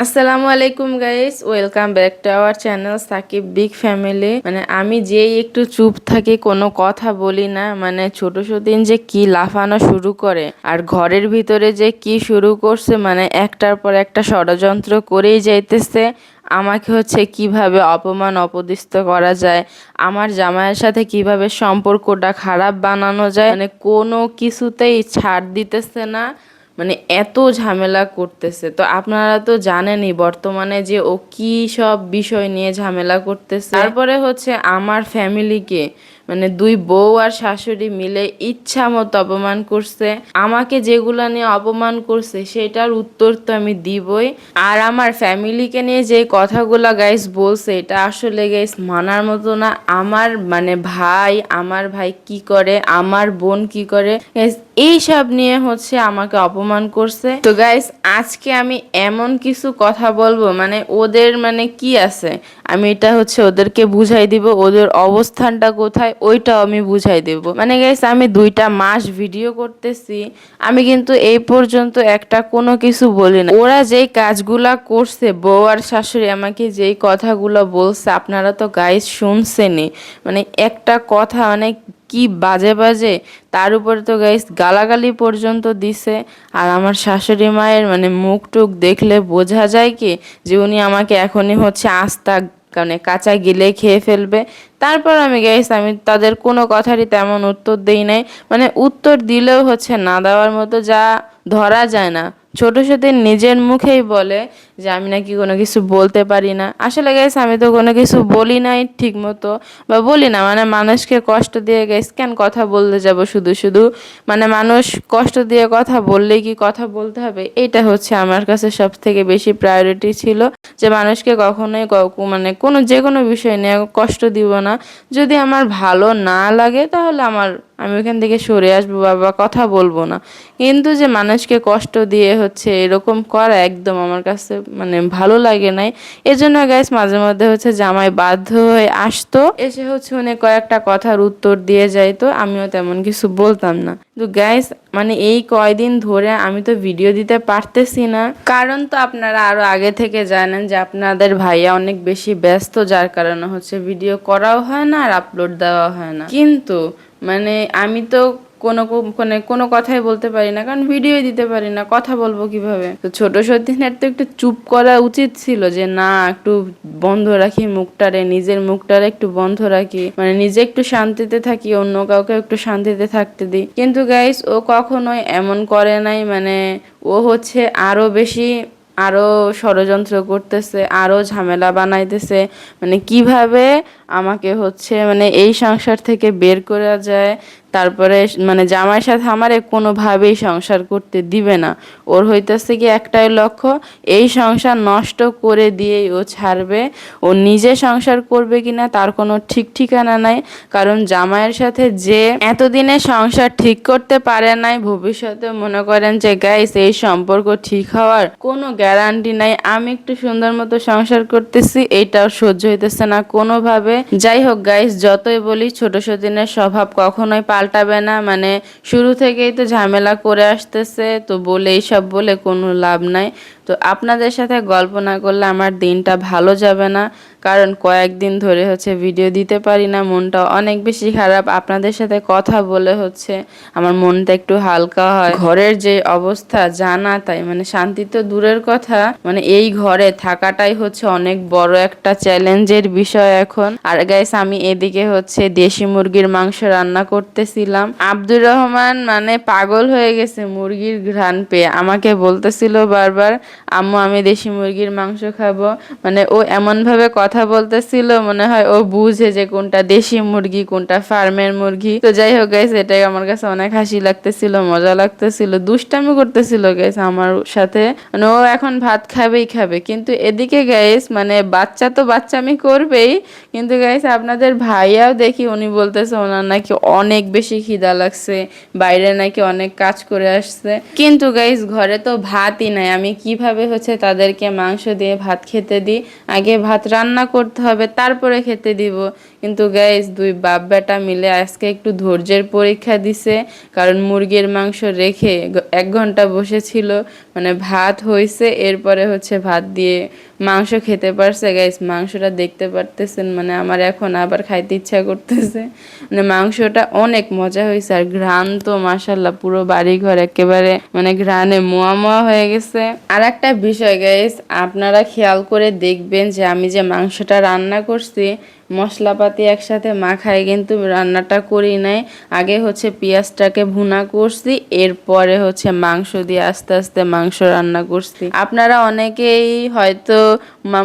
আসসালামু আলাইকুম guys, welcome back to our channel Sakib big family. আমি যেই একটু চুপ থাকি, কোনো কথা বলি না, ছোট সতীন যে কি লাফানো শুরু করে আর ঘরের ভিতরে যে কি শুরু করছে, একটার পর একটা ষড়যন্ত্র করেই যাইতেছে। আমাকে কিভাবে অপমান অপদস্থ করা যায়, আমার জামাইয়ের সাথে কিভাবে সম্পর্কটা খারাপ বানানো যায়, কোনো কিছুতেই ছাড় দিতেছে না। এত ঝামেলা করতেছে। তো আপনারা তো জানেনই বর্তমানে যে ও কি সব বিষয় নিয়ে ঝামেলা করতেছে। তারপরে আমার ফ্যামিলিকে দুই বউ আর শাশুড়ি মিলে ইচ্ছা মতো অপমান করছে। আমাকে যেগুলা নিয়ে অপমান করছে সেটার উত্তর তো আমি দিবই। আর আমার ফ্যামিলিকে নিয়ে যে কথাগুলা গাইস বলছে, এটা আসলে গাইস মানার মতো না। আমার ভাই কি করে, আমার বোন কি করে, গাইস এই সব নিয়ে আমাকে অপমান করছে। তো গাইস আজকে আমি এমন কিছু কথা বলবো, ওদের কি আছে আমি এটা ওদেরকে বুঝাই দিব, ওদের অবস্থানটা কোথায় ওইটাও আমি বুঝাই দেব। গাইস আমি 2টা মাস ভিডিও করতেছি, আমি কিন্তু এই পর্যন্ত একটা কোনো কিছু বলি না। ওরা যেই কাজগুলা করছে, বউ আর শাশুড়ি আমাকে যেই কথাগুলো বলছে, আপনারা তো গাইস শুনছেনই। একটা কথা কি বাজে বাজে, তার উপরে তো গাইস গালাগালি পর্যন্ত দিছে। আর আমার শাশুড়ি মায়ের মুখ টুক দেখলে বোঝা যায় কি যে উনি আমাকে এখনই আস্তা কাঁচা গিলে খেয়ে ফেলবে। তারপর আমি তাদের কোনো কথারই তেমন উত্তর দেই নাই। উত্তর দিলেও না দেওয়ার মতো, যা ধরা যায় না। ছোট সাথে নিজের মুখেই বলে যে আমি নাকি কোনো কিছু বলতে পারি না। আসলে গাইস আমি তো কোনো কিছু বলি নাই ঠিক মতো, বা বলি না। মানুষকে কষ্ট দিয়ে গাইস কেন কথা বলতে যাব শুধু শুধু। মানুষ কষ্ট দিয়ে কথা বললেই কি কথা বলতে হবে? এটা আমার কাছে সব থেকে বেশি প্রায়োরিটি ছিল, যে মানুষকে কখনোই কোনো যে কোনো বিষয় নিয়ে কষ্ট দিব না। যদি আমার ভালো না লাগে তাহলে আমি ওখান থেকে সরে আসবো বা কথা বলবো না। কিন্তু যে মানুষকে কষ্ট দিয়ে এরকম করা একদম আমার কাছে ভালো লাগে নাই। এজন্য গাইস মাঝে মধ্যে জামাই বাধ্য হয়ে আসতো, এসে উনি কয়েকটা কথার উত্তর দিয়ে যাইতো, আমিও তেমন কিছু বলতাম না। তো গাইস এই কয়দিন ধরে আমি তো ভিডিও দিতে পারতেছি না, কারণ তো আপনারা আরো আগে থেকে জানেন যে আপনাদের ভাইয়া অনেক বেশি ব্যস্ত, যার কারণে ভিডিও করাও হয় না আর আপলোড দেওয়া হয় না। কিন্তু আমি তো কোনো কথাই বলতে পারি না, কারণ ভিডিও দিতে পারি না, কথা বলবো কিভাবে? তো ছোট সতীনের তো একটু চুপ করা উচিত ছিল, যে না একটু বন্ধ রাখি মুখটারে, নিজের মুখটারে একটু বন্ধ রাখি, নিজে একটু শান্তিতে থাকি, অন্য কাউকে একটু শান্তিতে থাকতে দিই। কিন্তু গাইস ও কখনোই এমন করে নাই। ও আরো বেশি, আরো ষড়যন্ত্র করতেছে, আরো ঝামেলা বানাইতেছে। কিভাবে আমাকে এই সংসার থেকে বের করা যায়। তারপরে জামাইয়ের সাথে আমারে কোনোভাবেই সংসার করতে দিবে না। ওর কি একটাই লক্ষ্য, এই সংসার নষ্ট করে দিয়েই ও ছাড়বে। ও নিজে সংসার করবে কিনা তার কোনো ঠিক ঠিকানা নাই, কারণ জামাইয়ের সাথে যে এতদিনে সংসার ঠিক করতে পারে নাই, ভবিষ্যতে মনে করেন যে গাইস এই সম্পর্ক ঠিক হওয়ার কোনো গ্যারান্টি নাই। আমি একটু সুন্দর মতো সংসার করতেছি, এইটাও সহ্য হইতেছে না কোনোভাবে। যাই হোক গাইস, যতই বলি ছোট সতীনের স্বভাব কখনোই পাল্টাবে না। শুরু থেকেই তো ঝামেলা করে আসতেছে, তো বলে এইসব বলে কোনো লাভ নাই। তো আপনাদের সাথে গল্প না করলে আমার দিনটা ভালো যাবে না, কারণ কয়েকদিন ধরে ভিডিও দিতে পারি না, মনটা অনেক বেশি খারাপ। আপনাদের সাথে কথা বলে আমার মনটা একটু হালকা হয়। ঘরের যে অবস্থা জানা তাই, শান্তি তো দূরের কথা, এই ঘরে থাকাটাই অনেক বড় একটা চ্যালেঞ্জের বিষয় এখন। আর গাইস আমি এদিকে দেশি মুরগির মাংস রান্না করতেছিলাম। আব্দুর রহমান পাগল হয়ে গেছে মুরগির ঘ্রাণ পেয়ে, আমাকে বলতেছিল বারবার, আম্মু আমি দেশি মুরগির মাংস খাবো। ও এমন ভাবে কথা বলতেছিল মনে হয় ও বুঝে যে কোনটা দেশি মুরগি কোনটা ফার্মের মুরগি। তো যাই হোক গাইস, এটাই আমার কাছে অনেক হাসি লাগতেছিল, মজা লাগতেছিল, দুষ্টামি করতেছিল গাইস আমার সাথে। ও এখন ভাত খাবেই খাবে, কিন্তু এদিকে গাইস বাচ্চা তো বাচ্চামি করবেই, কিন্তু গাইস আপনাদের ভাইয়াও দেখি উনি বলতেছে ওনার নাকি অনেক বেশি বেশি খিদা লাগছে, বাইরে নাকি অনেক কাজ করে আসছে। কিন্তু গাইস ঘরে তো ভাতই নাই, আমি কিভাবে হচ্ছে তাদেরকে মাংস দিয়ে ভাত খেতে দিই? আগে ভাত রান্না করতে হবে, তারপরে খেতে দিব। কিন্তু গাইস দুই বাপ বেটা মিলে আজকে একটু ধৈর্যের পরীক্ষা দিছে, কারণ মুরগির মাংস রেখে 1 ঘন্টা বসেছিল, মানে ভাত হয়েছে, এরপরে হচ্ছে ভাত দিয়ে মাংস খেতে পারছে। গাইস মাংসটা দেখতে পারতেছেন, মানে আমার এখন আবার খাইতে ইচ্ছা করতেছে। মানে মাংসটা অনেক মজা হয়েছে, আর ঘ্রাণ তো মাশাল্লাহ পুরো বাড়ি ঘর একেবারে মানে ঘ্রাণে মোয়া মোয়া হয়ে গেছে। আর একটা বিষয় গাইস, আপনারা খেয়াল করে দেখবেন যে আমি যে মাংসটা রান্না করছি মশলাপাতি একসাথে মাখায় কিন্তু রান্নাটা করি নাই। আগে হচ্ছে পেঁয়াজটাকে ভুনা করছি, এরপরে হচ্ছে মাংস দিয়ে আস্তে আস্তে মাংস রান্না করছি। আপনারা অনেকেই হয়তো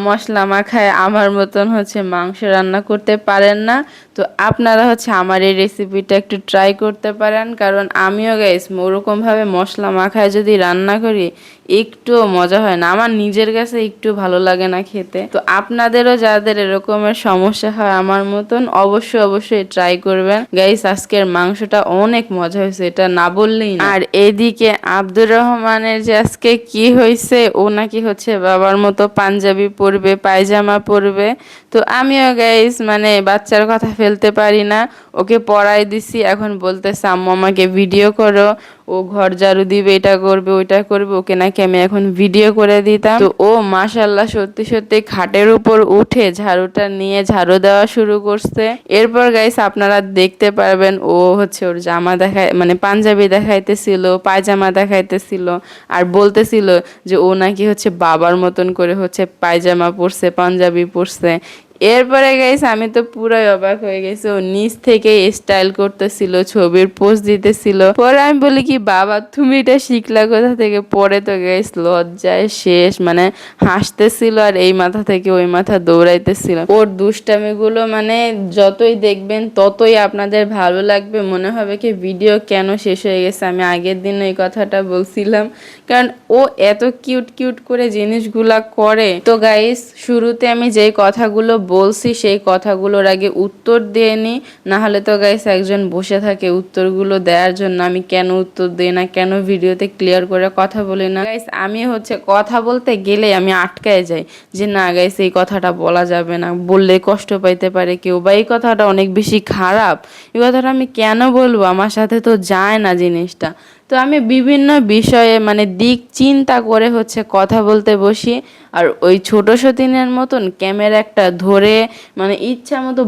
মশলা মাখায় আমার মতন হচ্ছে মাংস রান্না করতে পারেন না, তো আপনারা হচ্ছে আমার এই রেসিপিটা একটু ট্রাই করতে পারেন, কারণ আমিও গাইস ওরকমভাবে মশলা মাখায় যদি রান্না করি একটুও মজা হয় না, আমার নিজের কাছে একটু ভালো লাগে না খেতে। তো আপনাদেরও যাদের এরকমের সমস্যা হয় আমার মতন, অবশ্যই ট্রাই করবেন গাইস। আজকের মাংসটা অনেক মজা হয়েছে, এটা না বললেই না। আর এইদিকে আব্দুর রহমানের যে আজকে কি হয়েছে, ও নাকি হচ্ছে বাবার মতো পাঞ্জাবি পরবে, পায়জামা পরবে। তো আমিও গাইস মানে বাচ্চার কথা ফেলতে পারি না, ওকে পড়াই দিছি, এখন বলতেছে আম্মু আমাকে ভিডিও করো, ও ঘর ঝাড়ু দিবে, এটা করবে ওইটা করবে, ওকে নাকি আমি এখন ভিডিও করে দিতাম। তো ও মাশাল্লাহ সত্যি খাটের উপর উঠে ঝাড়ুটা নিয়ে ঝাড়ু দেওয়া শুরু করছে। এরপর গাইস আপনারা দেখতে পারবেন ও হচ্ছে ওর জামা দেখায় মানে পাঞ্জাবি দেখাইতেছিল, পায়জামা দেখাইতেছিল, আর বলতেছিল যে ও নাকি হচ্ছে বাবার মতন করে হচ্ছে পায়জামা পরছে, পাঞ্জাবি পরছে। এরপরে গাইস আমি তো পুরাই অবাক হয়ে গেছি, ও নিচ থেকে স্টাইল করতেছিল, ছবির পোজ দিতেছিল। পরে আমি বলি কি বাবা তুমি এটা শিখলা কোথা থেকে? পরে তো গাইস লজ্জায় শেষ, মানে হাসতেছিল আর এই মাথা থেকে ওই মাথা দৌড়াইতেছিল। ওর দুষ্টামিগুলো মানে যতই দেখবেন ততই আপনাদের ভালো লাগবে, মনে হবে কি ভিডিও কেন শেষ হয়ে গেছে। আমি আগের দিন ওই কথাটা বলছিলাম, কারণ ও এত কিউট করে জিনিসগুলা করে। তো গাইস শুরুতে আমি যেই কথাগুলো বলছি সেই কথাগুলোর আগে উত্তর দিয়ে নি, না হলে তো গাইস একজন বসে থাকে উত্তরগুলো দেওয়ার জন্য, আমি কেন উত্তর দিই না, কেন ভিডিওতে ক্লিয়ার করে কথা বলি না। গাইস আমি হচ্ছে কথা বলতে গেলে আমি আটকায় যাই যে না গাইস এই কথাটা বলা যাবে না, বললে কষ্ট পাইতে পারে কেউ, বা এই কথাটা অনেক বেশি খারাপ, এই কথাটা আমি কেন বলবো, আমার সাথে তো যায় না জিনিসটা। তো আমি বিভিন্ন বিষয়ে মানে দিক চিন্তা করে হচ্ছে কথা বলতে বসি, আর ওই ছোট সতীনের মতন ক্যামেরা একটা ধরে মানে ইচ্ছা মতো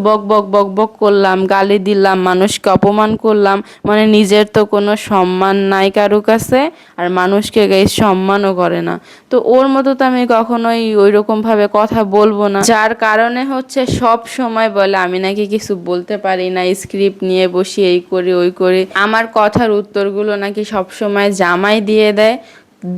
বক করলাম, গালি দিলাম, মানুষকে অপমান করলাম, মানে নিজের তো কোনো সম্মান নাই কারো কাছে, আর মানুষকে গাইস সম্মানও করে না। তো ওর মতো তো আমি কখনোই ওই রকম ভাবে কথা বলবো না, যার কারণে হচ্ছে সব সময় বলে আমি নাকি কিছু বলতে পারি না, স্ক্রিপ্ট নিয়ে বসি, এই করি ওই করি, আমার কথার উত্তরগুলো নাকি সব সময় জামাই দিয়ে দেয়।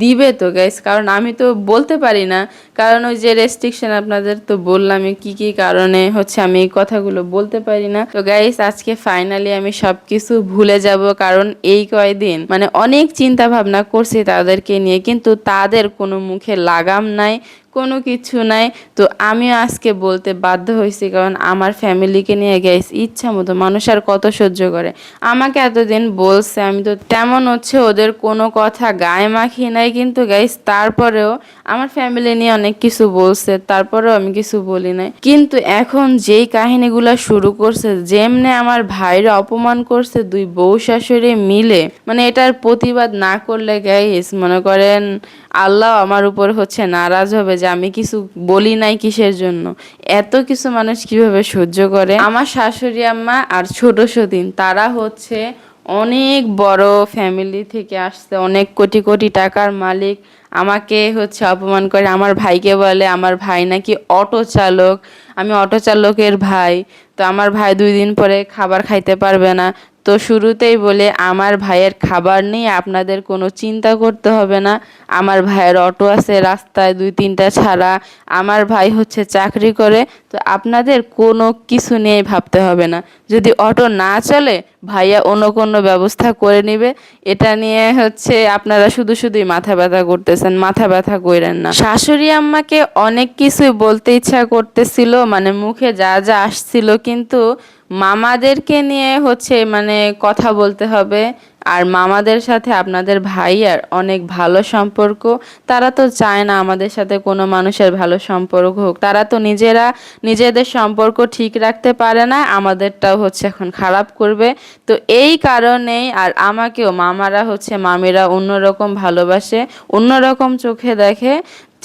দিবে তো গাইস, কারণ আমি তো বলতে পারি না, কারণ ওই যে রেস্ট্রিকশন আপনাদের তো বললাম কি কারণে হচ্ছে আমি এই কথাগুলো বলতে পারি না। তো গাইস আজকে ফাইনালি আমি সবকিছু ভুলে যাব, কারণ এই কয়দিন মানে অনেক চিন্তা ভাবনা করছি তাদেরকে নিয়ে, কিন্তু তাদের কোনো মুখে লাগাম নাই, কোনো কিছু নাই। তো আমিও আজকে বলতে বাধ্য হয়েছি, কারণ আমার ফ্যামিলিকে নিয়ে গাইস ইচ্ছা মতো মানুষ আর কত সহ্য করে। আমাকে এতদিন বলছে, আমি তো তেমন হচ্ছে ওদের কোনো কথা গায়ে মাখিয়ে নাই, কিন্তু গাইস তারপরেও আমার ফ্যামিলি নিয়ে অনেক কিছু বলছে, তারপরেও আমি কিছু বলি নাই। কিন্তু এখন যেই কাহিনীগুলো শুরু করছে, যেমনে আমার ভাইরা অপমান করছে দুই বউ শাশুড়ি মিলে, মানে এটার প্রতিবাদ না করলে গাইস মনে করেন আল্লাহ আমার উপর হচ্ছে নারাজ হবে যে আমি কিছু বলি নাই কিসের জন্য। এত কিছু মানুষ কিভাবে সহ্য করে? আমার শাশুড়ি আম্মা আর ছোট সতীন তারা হচ্ছে অনেক বড় ফ্যামিলি থেকে আসছে, অনেক কোটি টাকার মালিক, আমাকে হচ্ছে অপমান করে। আমার ভাইকে বলে আমার ভাই নাকি অটো চালক, আমি অটো চালকের ভাই, তো আমার ভাই 2 দিন পরে খাবার খাইতে পারবে না। তো শুরুতেই বলে আমার ভাইয়ের খাবার নিয়ে আপনাদের কোনো চিন্তা করতে হবে না, আমার ভাইয়ের অটো আছে রাস্তায় 2-3টা ছাড়া, আমার ভাই হচ্ছে চাকরি করে, তো আপনাদের কোনো কিছু নিয়ে ভাবতে হবে না, যদি অটো না চলে ভাইয়া অন্য কোনো ব্যবস্থা করে নিবে। এটা নিয়ে হচ্ছে আপনারা শুধুই মাথা ব্যথা করতেছেন, মাথা ব্যথা কইরেন না। শাশুড়ি আম্মাকে অনেক কিছুই বলতে ইচ্ছা করতেছিল, মানে মুখে যা আসছিল, কিন্তু মামাদেরকে নিয়ে হচ্ছে মানে কথা বলতে হবে। আর মামাদের সাথে আপনাদের ভাইয়ার অনেক ভালো সম্পর্ক, তারা তো চায় না আমাদের সাথে কোনো মানুষের ভালো সম্পর্ক হোক। তারা তো নিজেদের সম্পর্ক ঠিক রাখতে পারে না, আমাদেরটাও হচ্ছে এখন খারাপ করবে। তো এই কারণেই আর আমাকেও মামারা হচ্ছে মামিরা অন্যরকম ভালোবাসে, অন্যরকম চোখে দেখে।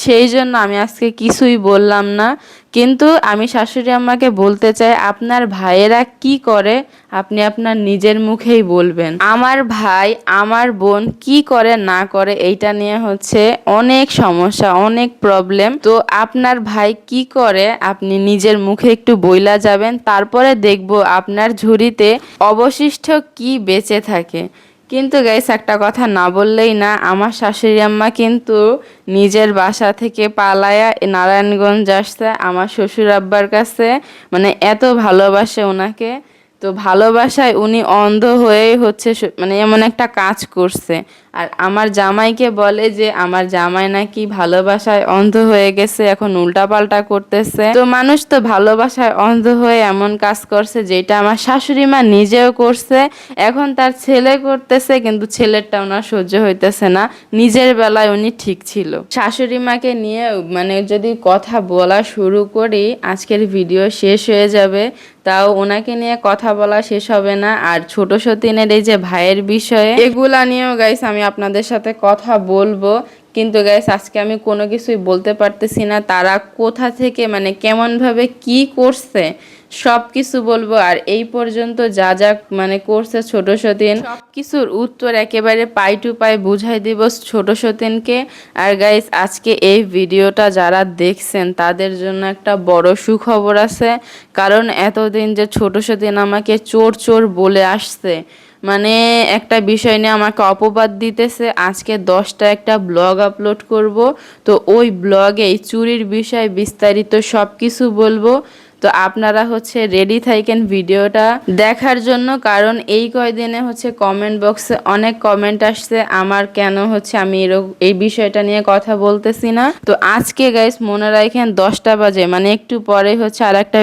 সেই জন্য আমি আজকে কিছুই বললাম না। কিন্তু আমি শাশুড়ি আম্মাকে বলতে চাই, আপনার ভাইয়েরা কি করে আপনি আপনার নিজের মুখেই বলবেন। আমার ভাই আমার বোন কি করে না করে এইটা নিয়ে হচ্ছে অনেক সমস্যা, অনেক প্রবলেম। তো আপনার ভাই কি করে আপনি নিজের মুখে একটু বইলা যাবেন, তারপরে দেখব আপনার ঝুড়িতে অবশিষ্ট কি বেঁচে থাকে। কিন্তু গাইস একটা কথা না বললেই না, আমার শাশুড়ি আম্মা কিন্তু নিজের বাসা থেকে পালায়া নারায়ণগঞ্জ আসছে আমার শ্বশুর আব্বার কাছে। মানে এত ভালোবাসে ওনাকে, তো ভালোবাসায় উনি অন্ধ হয়েই হচ্ছে মানে এমন একটা কাজ করছে। আর আমার জামাইকে বলে যে আমার জামাই নাকি ভালোবাসায় অন্ধ হয়ে গেছে, এখন উল্টাপাল্টা করতেছে। তো মানুষ তো ভালোবাসায় অন্ধ হয়ে এমন কাজ করছে যেটা আমার শাশুড়ি মা নিজেও করছে, এখন তার ছেলে করতেছে, কিন্তু ছেলেরটা ওনার সহ্য হইতেছে না। নিজের বেলায় উনি ঠিক ছিল। শাশুড়ি মাকে নিয়ে মানে যদি কথা বলা শুরু করি আজকের ভিডিও শেষ হয়ে যাবে, তাও ওনাকে নিয়ে কথা বলা শেষ হবে না। আর ছোট সতীনের এই যে ভাইয়ের বিষয়ে, এগুলা নিয়েও গাইস আমি আপনাদের সাথে কথা বলবো। কিন্তু গাইস আজকে আমি কোনো কিছুই বলতে পারতেছি না, তারা কোথা থেকে মানে কেমনভাবে কি করছে সব কিছু বলবো। আর এই পর্যন্ত যা যা মানে করছে ছোট সতীন, সব কিছুর উত্তর একেবারে পাই টু পাই বুঝাই দিব ছোট সতীনকে। আর গাইস আজকে এই ভিডিওটা যারা দেখছেন তাদের জন্য একটা বড় সুখবর আছে, কারণ এতদিন যে ছোট সতীন আমাকে চোর চোর বলে আসছে, মানে একটা বিষয় নিয়ে আমাকে অপবাদ দিতেছে। আজকে 10টা একটা ব্লগ আপলোড করব, তো ওই ব্লগে এই চুরির বিষয় বিস্তারিত সব কিছু বলবো। তো আপনারা হচ্ছে রেডি থাকেন ভিডিওটা দেখার জন্য, কারণ এই কয়দিনে হচ্ছে কমেন্ট বক্সে অনেক কমেন্ট আসছে আমার কেন হচ্ছে আমি এই বিষয়টা নিয়ে কথা বলতেছি না। তো আজকে গাইস মনে রাখেন 10টা বাজে মানে একটু পরে হচ্ছে আর একটা